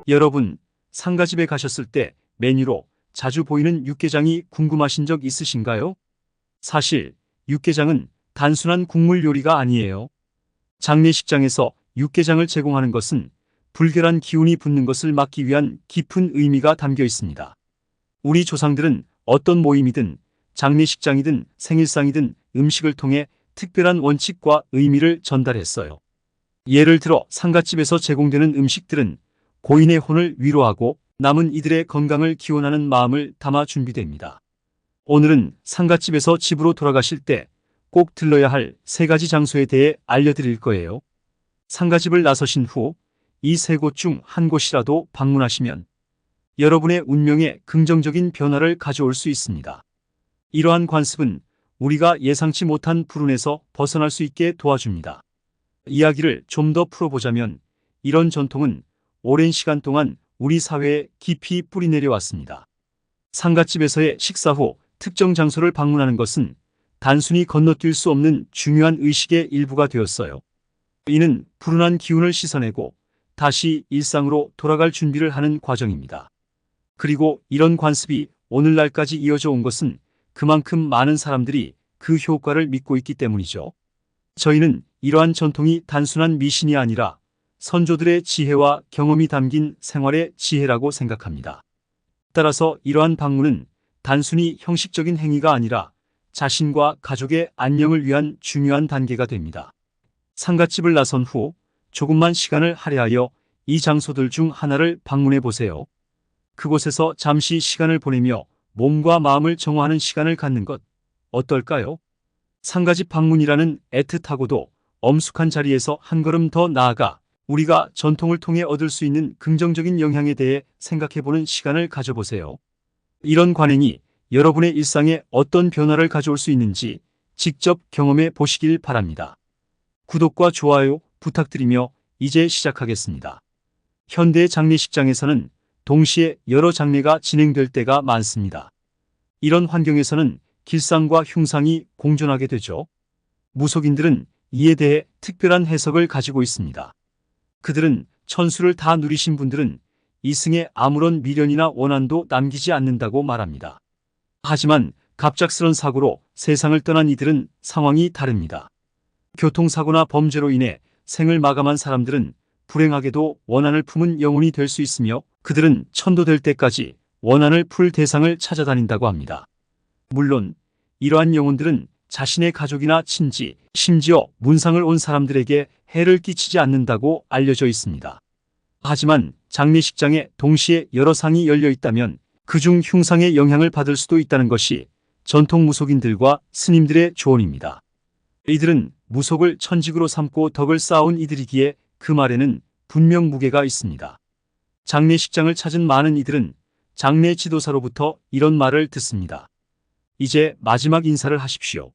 여러분, 상가집에 가셨을 때 메뉴로 자주 보이는 육개장이 궁금하신 적 있으신가요? 사실 육개장은 단순한 국물 요리가 아니에요. 장례식장에서 육개장을 제공하는 것은 불결한 기운이 붙는 것을 막기 위한 깊은 의미가 담겨 있습니다. 우리 조상들은 어떤 모임이든 장례식장이든 생일상이든 음식을 통해 특별한 원칙과 의미를 전달했어요. 예를 들어 상갓집에서 제공되는 음식들은 고인의 혼을 위로하고 남은 이들의 건강을 기원하는 마음을 담아 준비됩니다. 오늘은 상갓집에서 집으로 돌아가실 때 꼭 들러야 할 3가지 장소에 대해 알려드릴 거예요. 상가집을 나서신 후 이 3곳 중 한 곳이라도 방문하시면 여러분의 운명에 긍정적인 변화를 가져올 수 있습니다. 이러한 관습은 우리가 예상치 못한 불운에서 벗어날 수 있게 도와줍니다. 이야기를 좀 더 풀어보자면 이런 전통은 오랜 시간 동안 우리 사회에 깊이 뿌리내려 왔습니다. 상갓집에서의 식사 후 특정 장소를 방문하는 것은 단순히 건너뛸 수 없는 중요한 의식의 일부가 되었어요. 이는 불운한 기운을 씻어내고 다시 일상으로 돌아갈 준비를 하는 과정입니다. 그리고 이런 관습이 오늘날까지 이어져 온 것은 그만큼 많은 사람들이 그 효과를 믿고 있기 때문이죠. 저희는 이러한 전통이 단순한 미신이 아니라 선조들의 지혜와 경험이 담긴 생활의 지혜라고 생각합니다. 따라서 이러한 방문은 단순히 형식적인 행위가 아니라 자신과 가족의 안녕을 위한 중요한 단계가 됩니다. 상갓집을 나선 후 조금만 시간을 할애하여 이 장소들 중 하나를 방문해 보세요. 그곳에서 잠시 시간을 보내며 몸과 마음을 정화하는 시간을 갖는 것 어떨까요? 상가집 방문이라는 애틋하고도 엄숙한 자리에서 한 걸음 더 나아가 우리가 전통을 통해 얻을 수 있는 긍정적인 영향에 대해 생각해보는 시간을 가져보세요. 이런 관행이 여러분의 일상에 어떤 변화를 가져올 수 있는지 직접 경험해 보시길 바랍니다. 구독과 좋아요 부탁드리며 이제 시작하겠습니다. 현대 장례식장에서는 동시에 여러 장례가 진행될 때가 많습니다. 이런 환경에서는 길상과 흉상이 공존하게 되죠. 무속인들은 이에 대해 특별한 해석을 가지고 있습니다. 그들은 천수를 다 누리신 분들은 이승에 아무런 미련이나 원한도 남기지 않는다고 말합니다. 하지만 갑작스런 사고로 세상을 떠난 이들은 상황이 다릅니다. 교통사고나 범죄로 인해 생을 마감한 사람들은 불행하게도 원한을 품은 영혼이 될 수 있으며 그들은 천도될 때까지 원한을 풀 대상을 찾아다닌다고 합니다. 물론 이러한 영혼들은 자신의 가족이나 친지, 심지어 문상을 온 사람들에게 해를 끼치지 않는다고 알려져 있습니다. 하지만 장례식장에 동시에 여러 상이 열려 있다면 그중 흉상의 영향을 받을 수도 있다는 것이 전통 무속인들과 스님들의 조언입니다. 이들은 무속을 천직으로 삼고 덕을 쌓아온 이들이기에 그 말에는 분명 무게가 있습니다. 장례식장을 찾은 많은 이들은 장례 지도사로부터 이런 말을 듣습니다. 이제 마지막 인사를 하십시오.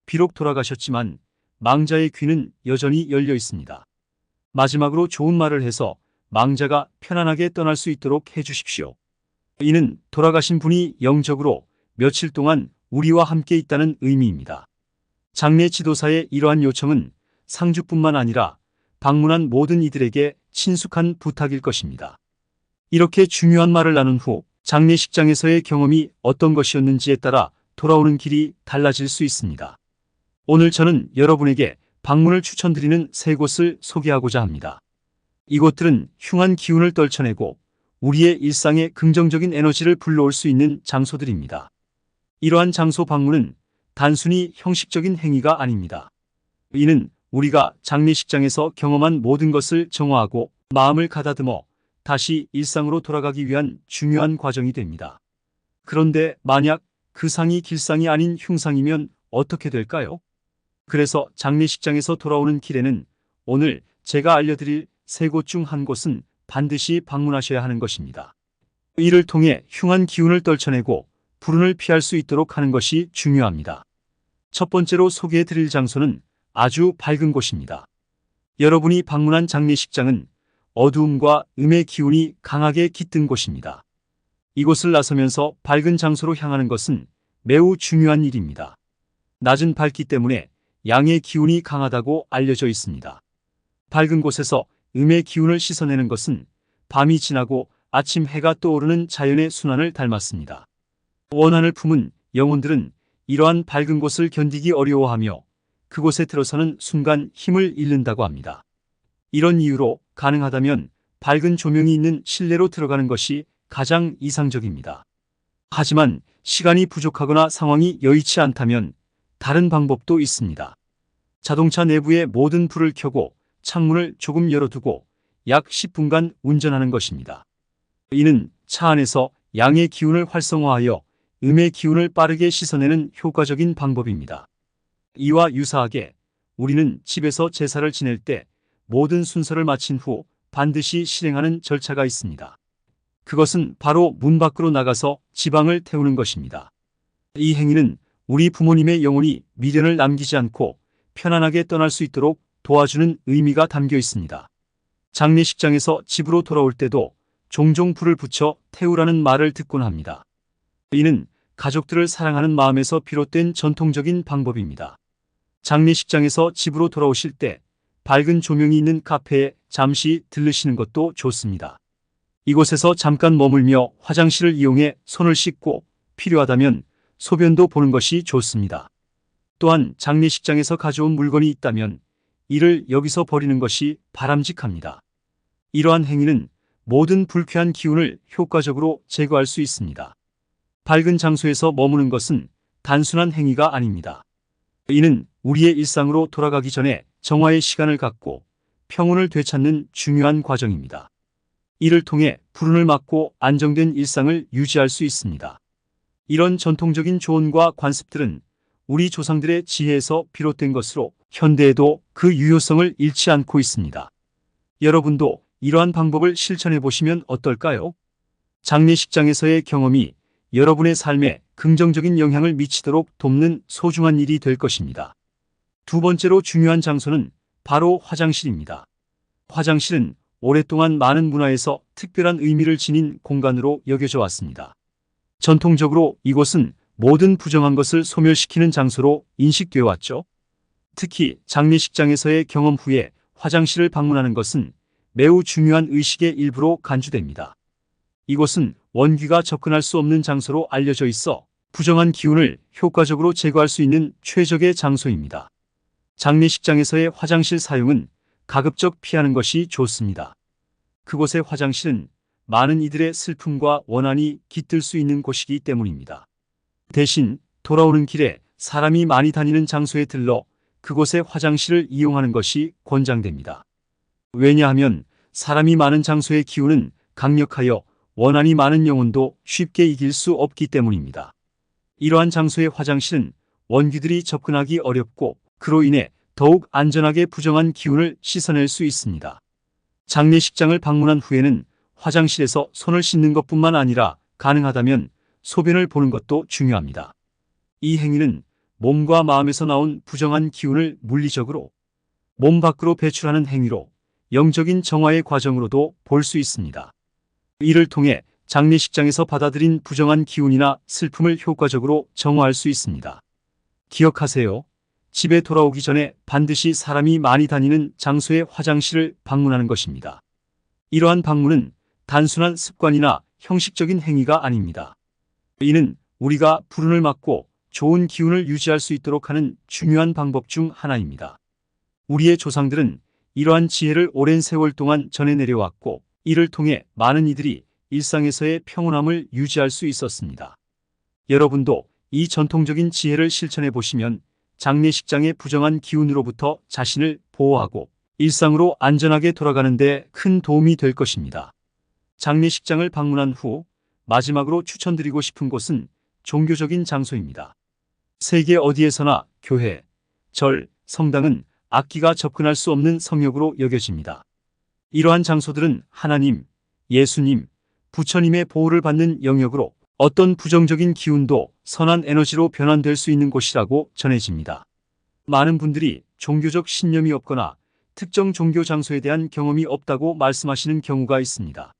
비록 돌아가셨지만 망자의 귀는 여전히 열려 있습니다. 마지막으로 좋은 말을 해서 망자가 편안하게 떠날 수 있도록 해주십시오. 이는 돌아가신 분이 영적으로 며칠 동안 우리와 함께 있다는 의미입니다. 장례 지도사의 이러한 요청은 상주뿐만 아니라 방문한 모든 이들에게 친숙한 부탁일 것입니다. 이렇게 중요한 말을 나눈 후 장례식장에서의 경험이 어떤 것이었는지에 따라 돌아오는 길이 달라질 수 있습니다. 오늘 저는 여러분에게 방문을 추천드리는 3곳을 소개하고자 합니다. 이곳들은 흉한 기운을 떨쳐내고 우리의 일상에 긍정적인 에너지를 불러올 수 있는 장소들입니다. 이러한 장소 방문은 단순히 형식적인 행위가 아닙니다. 이는 우리가 장례식장에서 경험한 모든 것을 정화하고 마음을 가다듬어 다시 일상으로 돌아가기 위한 중요한 과정이 됩니다. 그런데 만약 그 상이 길상이 아닌 흉상이면 어떻게 될까요? 그래서 장례식장에서 돌아오는 길에는 오늘 제가 알려드릴 3곳 중 한 곳은 반드시 방문하셔야 하는 것입니다. 이를 통해 흉한 기운을 떨쳐내고 불운을 피할 수 있도록 하는 것이 중요합니다. 첫 번째로 소개해드릴 장소는 아주 밝은 곳입니다. 여러분이 방문한 장례식장은 어두움과 음의 기운이 강하게 깃든 곳입니다. 이곳을 나서면서 밝은 장소로 향하는 것은 매우 중요한 일입니다. 낮은 밝기 때문에 양의 기운이 강하다고 알려져 있습니다. 밝은 곳에서 음의 기운을 씻어내는 것은 밤이 지나고 아침 해가 떠오르는 자연의 순환을 닮았습니다. 원한을 품은 영혼들은 이러한 밝은 곳을 견디기 어려워하며 그곳에 들어서는 순간 힘을 잃는다고 합니다. 이런 이유로 가능하다면 밝은 조명이 있는 실내로 들어가는 것이 가장 이상적입니다. 하지만 시간이 부족하거나 상황이 여의치 않다면 다른 방법도 있습니다. 자동차 내부의 모든 불을 켜고 창문을 조금 열어두고 약 10분간 운전하는 것입니다. 이는 차 안에서 양의 기운을 활성화하여 음의 기운을 빠르게 씻어내는 효과적인 방법입니다. 이와 유사하게 우리는 집에서 제사를 지낼 때 모든 순서를 마친 후 반드시 실행하는 절차가 있습니다. 그것은 바로 문 밖으로 나가서 지방을 태우는 것입니다. 이 행위는 우리 부모님의 영혼이 미련을 남기지 않고 편안하게 떠날 수 있도록 도와주는 의미가 담겨 있습니다. 장례식장에서 집으로 돌아올 때도 종종 불을 붙여 태우라는 말을 듣곤 합니다. 이는 가족들을 사랑하는 마음에서 비롯된 전통적인 방법입니다. 장례식장에서 집으로 돌아오실 때 밝은 조명이 있는 카페에 잠시 들르시는 것도 좋습니다. 이곳에서 잠깐 머물며 화장실을 이용해 손을 씻고 필요하다면 소변도 보는 것이 좋습니다. 또한 장례식장에서 가져온 물건이 있다면 이를 여기서 버리는 것이 바람직합니다. 이러한 행위는 모든 불쾌한 기운을 효과적으로 제거할 수 있습니다. 밝은 장소에서 머무는 것은 단순한 행위가 아닙니다. 이는 우리의 일상으로 돌아가기 전에 정화의 시간을 갖고 평온을 되찾는 중요한 과정입니다. 이를 통해 불운을 막고 안정된 일상을 유지할 수 있습니다. 이런 전통적인 조언과 관습들은 우리 조상들의 지혜에서 비롯된 것으로 현대에도 그 유효성을 잃지 않고 있습니다. 여러분도 이러한 방법을 실천해 보시면 어떨까요? 장례식장에서의 경험이 여러분의 삶에 긍정적인 영향을 미치도록 돕는 소중한 일이 될 것입니다. 두 번째로 중요한 장소는 바로 화장실입니다. 화장실은 오랫동안 많은 문화에서 특별한 의미를 지닌 공간으로 여겨져 왔습니다. 전통적으로 이곳은 모든 부정한 것을 소멸시키는 장소로 인식되어 왔죠. 특히 장례식장에서의 경험 후에 화장실을 방문하는 것은 매우 중요한 의식의 일부로 간주됩니다. 이곳은 원귀가 접근할 수 없는 장소로 알려져 있어 부정한 기운을 효과적으로 제거할 수 있는 최적의 장소입니다. 장례식장에서의 화장실 사용은 가급적 피하는 것이 좋습니다. 그곳의 화장실은 많은 이들의 슬픔과 원한이 깃들 수 있는 곳이기 때문입니다. 대신 돌아오는 길에 사람이 많이 다니는 장소에 들러 그곳의 화장실을 이용하는 것이 권장됩니다. 왜냐하면 사람이 많은 장소의 기운은 강력하여 원한이 많은 영혼도 쉽게 이길 수 없기 때문입니다. 이러한 장소의 화장실은 원귀들이 접근하기 어렵고 그로 인해 더욱 안전하게 부정한 기운을 씻어낼 수 있습니다. 장례식장을 방문한 후에는 화장실에서 손을 씻는 것뿐만 아니라 가능하다면 소변을 보는 것도 중요합니다. 이 행위는 몸과 마음에서 나온 부정한 기운을 물리적으로 몸 밖으로 배출하는 행위로 영적인 정화의 과정으로도 볼 수 있습니다. 이를 통해 장례식장에서 받아들인 부정한 기운이나 슬픔을 효과적으로 정화할 수 있습니다. 기억하세요. 집에 돌아오기 전에 반드시 사람이 많이 다니는 장소의 화장실을 방문하는 것입니다. 이러한 방문은 단순한 습관이나 형식적인 행위가 아닙니다. 이는 우리가 불운을 막고 좋은 기운을 유지할 수 있도록 하는 중요한 방법 중 하나입니다. 우리의 조상들은 이러한 지혜를 오랜 세월 동안 전해 내려왔고 이를 통해 많은 이들이 일상에서의 평온함을 유지할 수 있었습니다. 여러분도 이 전통적인 지혜를 실천해 보시면 장례식장의 부정한 기운으로부터 자신을 보호하고 일상으로 안전하게 돌아가는 데 큰 도움이 될 것입니다. 장례식장을 방문한 후 마지막으로 추천드리고 싶은 곳은 종교적인 장소입니다. 세계 어디에서나 교회, 절, 성당은 악기가 접근할 수 없는 성역으로 여겨집니다. 이러한 장소들은 하나님, 예수님, 부처님의 보호를 받는 영역으로 어떤 부정적인 기운도 선한 에너지로 변환될 수 있는 곳이라고 전해집니다. 많은 분들이 종교적 신념이 없거나 특정 종교 장소에 대한 경험이 없다고 말씀하시는 경우가 있습니다.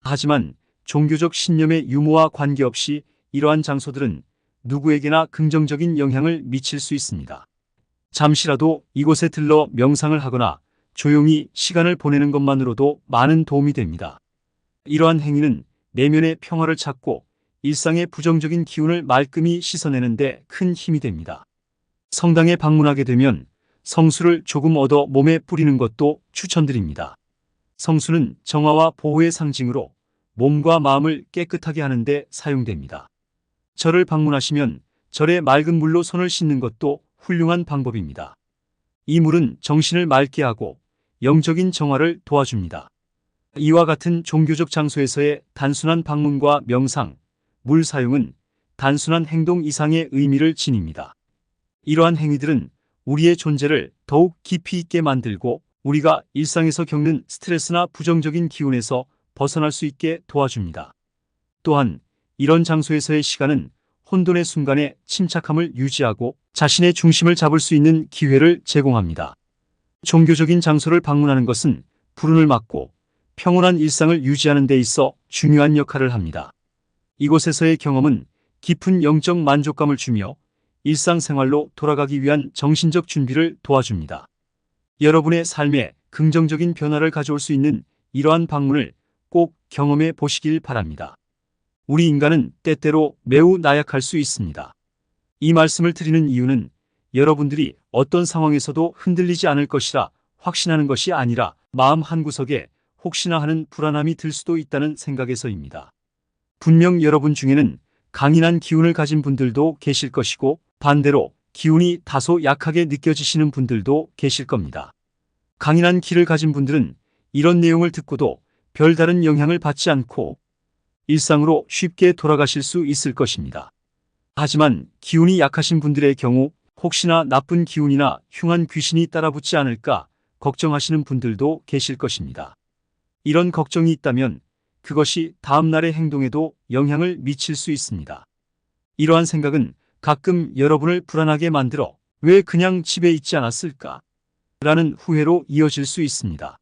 하지만 종교적 신념의 유무와 관계없이 이러한 장소들은 누구에게나 긍정적인 영향을 미칠 수 있습니다. 잠시라도 이곳에 들러 명상을 하거나 조용히 시간을 보내는 것만으로도 많은 도움이 됩니다. 이러한 행위는 내면의 평화를 찾고 일상의 부정적인 기운을 말끔히 씻어내는 데 큰 힘이 됩니다. 성당에 방문하게 되면 성수를 조금 얻어 몸에 뿌리는 것도 추천드립니다. 성수는 정화와 보호의 상징으로 몸과 마음을 깨끗하게 하는 데 사용됩니다. 절을 방문하시면 절의 맑은 물로 손을 씻는 것도 훌륭한 방법입니다. 이 물은 정신을 맑게 하고 영적인 정화를 도와줍니다. 이와 같은 종교적 장소에서의 단순한 방문과 명상, 물 사용은 단순한 행동 이상의 의미를 지닙니다. 이러한 행위들은 우리의 존재를 더욱 깊이 있게 만들고 우리가 일상에서 겪는 스트레스나 부정적인 기운에서 벗어날 수 있게 도와줍니다. 또한 이런 장소에서의 시간은 혼돈의 순간에 침착함을 유지하고 자신의 중심을 잡을 수 있는 기회를 제공합니다. 종교적인 장소를 방문하는 것은 불운을 막고 평온한 일상을 유지하는 데 있어 중요한 역할을 합니다. 이곳에서의 경험은 깊은 영적 만족감을 주며 일상생활로 돌아가기 위한 정신적 준비를 도와줍니다. 여러분의 삶에 긍정적인 변화를 가져올 수 있는 이러한 방문을 꼭 경험해 보시길 바랍니다. 우리 인간은 때때로 매우 나약할 수 있습니다. 이 말씀을 드리는 이유는 여러분들이 어떤 상황에서도 흔들리지 않을 것이라 확신하는 것이 아니라 마음 한구석에 혹시나 하는 불안함이 들 수도 있다는 생각에서입니다. 분명 여러분 중에는 강인한 기운을 가진 분들도 계실 것이고 반대로 기운이 다소 약하게 느껴지시는 분들도 계실 겁니다. 강인한 기를 가진 분들은 이런 내용을 듣고도 별다른 영향을 받지 않고 일상으로 쉽게 돌아가실 수 있을 것입니다. 하지만 기운이 약하신 분들의 경우 혹시나 나쁜 기운이나 흉한 귀신이 따라붙지 않을까 걱정하시는 분들도 계실 것입니다. 이런 걱정이 있다면 그것이 다음날의 행동에도 영향을 미칠 수 있습니다. 이러한 생각은 가끔 여러분을 불안하게 만들어 왜 그냥 집에 있지 않았을까? 라는 후회로 이어질 수 있습니다.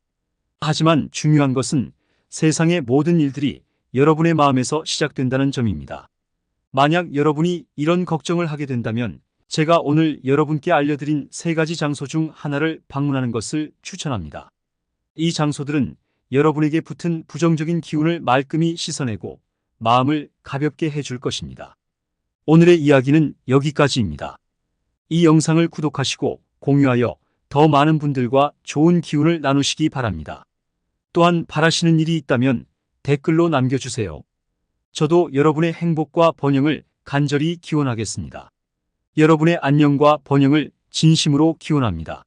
하지만 중요한 것은 세상의 모든 일들이 여러분의 마음에서 시작된다는 점입니다. 만약 여러분이 이런 걱정을 하게 된다면 제가 오늘 여러분께 알려드린 3가지 장소 중 하나를 방문하는 것을 추천합니다. 이 장소들은 여러분에게 붙은 부정적인 기운을 말끔히 씻어내고 마음을 가볍게 해줄 것입니다. 오늘의 이야기는 여기까지입니다. 이 영상을 구독하시고 공유하여 더 많은 분들과 좋은 기운을 나누시기 바랍니다. 또한 바라시는 일이 있다면 댓글로 남겨주세요. 저도 여러분의 행복과 번영을 간절히 기원하겠습니다. 여러분의 안녕과 번영을 진심으로 기원합니다.